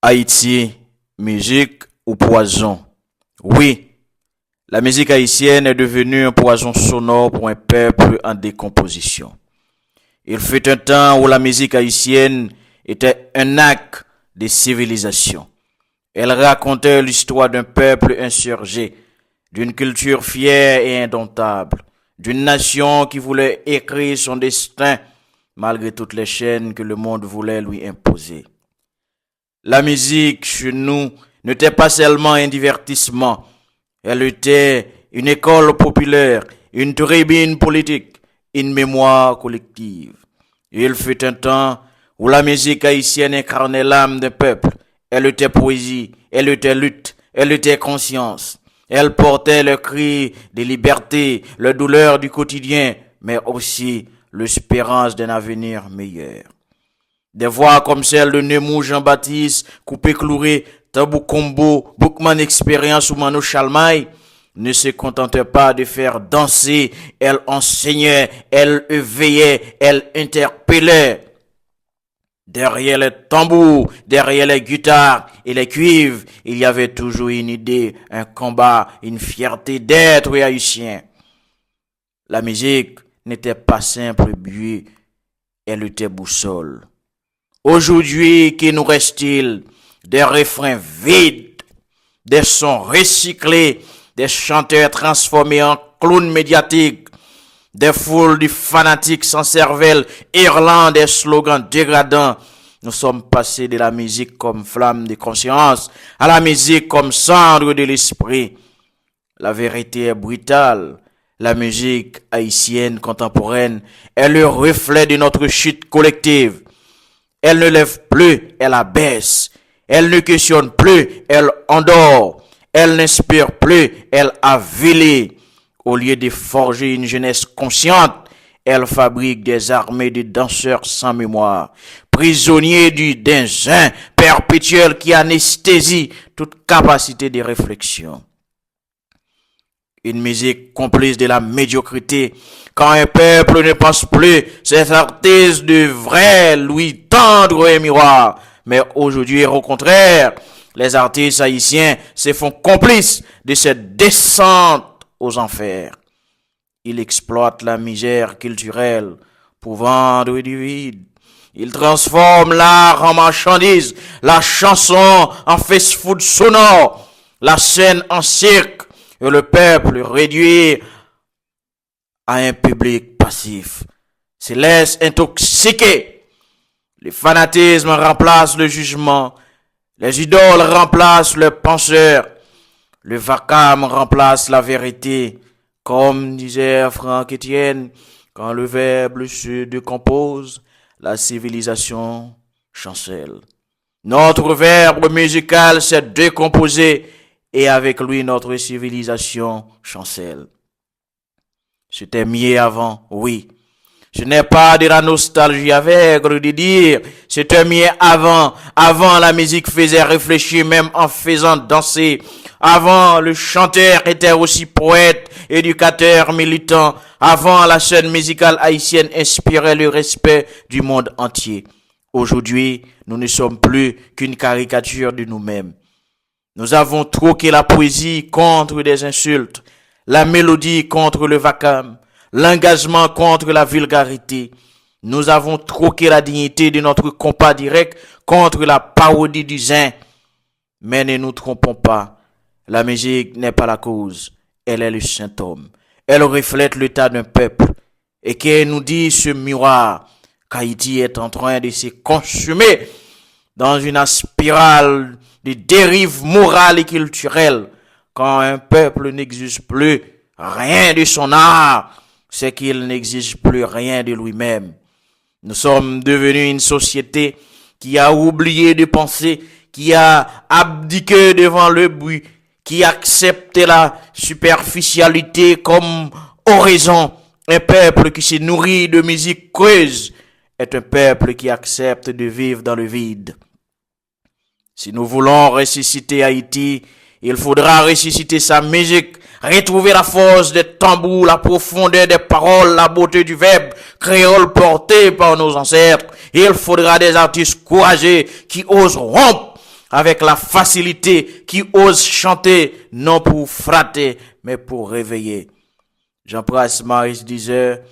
Haïti, musique ou poison? Oui, la musique haïtienne est devenue un poison sonore pour un peuple en décomposition. Il fut un temps où la musique haïtienne était un acte de civilisation. Elle racontait l'histoire d'un peuple insurgé, d'une culture fière et indomptable, d'une nation qui voulait écrire son destin malgré toutes les chaînes que le monde voulait lui imposer. La musique chez nous n'était pas seulement un divertissement, elle était une école populaire, une tribune politique, une mémoire collective. Il fut un temps où la musique haïtienne incarnait l'âme d'un peuple. Elle était poésie, elle était lutte, elle était conscience. Elle portait le cri de liberté, la douleur du quotidien, mais aussi l'espérance d'un avenir meilleur. Des voix comme celle de Nemou Jean-Baptiste, Coupé Clouré, Tabou Combo, Boukman Expérience ou Mano Chalmaï ne se contentaient pas de faire danser, elles enseignaient, elles éveillaient, elles interpellaient. Derrière les tambours, derrière les guitares et les cuivres, il y avait toujours une idée, un combat, une fierté d'être haïtien. La musique n'était pas simple but, elle était boussole. Aujourd'hui, qu'il nous reste-t-il? Des refrains vides, des sons recyclés, des chanteurs transformés en clowns médiatiques, des foules de fanatiques sans cervelle, hurlant des slogans dégradants. Nous sommes passés de la musique comme flamme de conscience à la musique comme cendre de l'esprit. La vérité est brutale. La musique haïtienne contemporaine est le reflet de notre chute collective. Elle ne lève plus, elle abaisse. Elle ne questionne plus, elle endort. Elle n'inspire plus, elle avilit. Au lieu de forger une jeunesse consciente, elle fabrique des armées de danseurs sans mémoire, prisonniers du danger perpétuel qui anesthésie toute capacité de réflexion. Une musique complice de la médiocrité. Quand un peuple ne pense plus, ces artistes devraient lui tendre un miroir. Mais aujourd'hui, au contraire, les artistes haïtiens se font complices de cette descente aux enfers. Ils exploitent la misère culturelle pour vendre du vide. Ils transforment l'art en marchandise, la chanson en fast-food sonore, la scène en cirque, et le peuple réduit à un public passif se laisse intoxiquer. Le fanatisme remplace le jugement, les idoles remplacent le penseur, le vacarme remplace la vérité. Comme disait Franck Etienne, quand le verbe se décompose, la civilisation chancelle. Notre verbe musical s'est décomposé et avec lui notre civilisation chancelle. C'était mieux avant, oui. Ce n'est pas de la nostalgie aveugle de dire, c'était mieux avant. Avant, la musique faisait réfléchir même en faisant danser. Avant, le chanteur était aussi poète, éducateur, militant. Avant, la scène musicale haïtienne inspirait le respect du monde entier. Aujourd'hui, nous ne sommes plus qu'une caricature de nous-mêmes. Nous avons troqué la poésie contre des insultes, la mélodie contre le vacarme, l'engagement contre la vulgarité. Nous avons troqué la dignité de notre compas direct contre la parodie du zin. Mais ne nous trompons pas, la musique n'est pas la cause, elle est le symptôme. Elle reflète l'état d'un peuple et qu'elle nous dit ce miroir qu'Haïti est en train de se consumer dans une spirale de dérive morale et culturelle. Quand un peuple n'exige plus rien de son art, c'est qu'il n'exige plus rien de lui-même. Nous sommes devenus une société qui a oublié de penser, qui a abdiqué devant le bruit, qui accepte la superficialité comme oraison. Un peuple qui se nourrit de musique creuse est un peuple qui accepte de vivre dans le vide. Si nous voulons ressusciter Haïti, il faudra ressusciter sa musique, retrouver la force des tambours, la profondeur des paroles, la beauté du verbe créole porté par nos ancêtres. Il faudra des artistes courageux qui osent rompre avec la facilité, qui osent chanter, non pour fratter, mais pour réveiller. Jean-Pras Maris disait,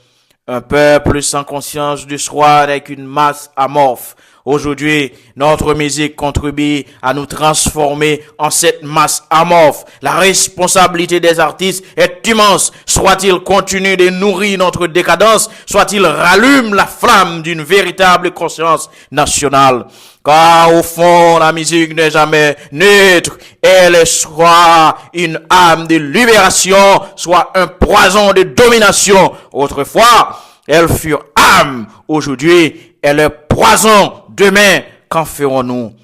un peuple sans conscience du soi avec une masse amorphe. Aujourd'hui, notre musique contribue à nous transformer en cette masse amorphe. La responsabilité des artistes est immense. Soit ils continuent de nourrir notre décadence, soit ils rallument la flamme d'une véritable conscience nationale. Car au fond, la musique n'est jamais neutre. Elle est soit une âme de libération, soit un poison de domination. Autrefois, elles furent âmes. Aujourd'hui, elle est poison. Demain, qu'en ferons-nous?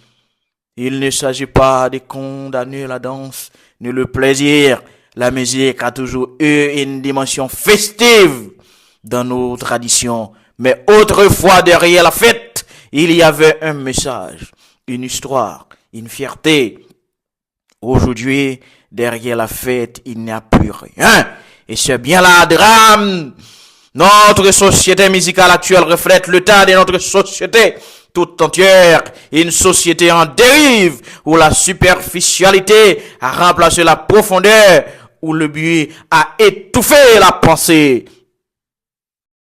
Il ne s'agit pas de condamner la danse ni le plaisir. La musique a toujours eu une dimension festive dans nos traditions. Mais autrefois, derrière la fête, il y avait un message, une histoire, une fierté. Aujourd'hui, derrière la fête, il n'y a plus rien. Et c'est bien là, drame. Notre société musicale actuelle reflète l'état de notre société toute entière. Une société en dérive où la superficialité a remplacé la profondeur, où le but a étouffé la pensée.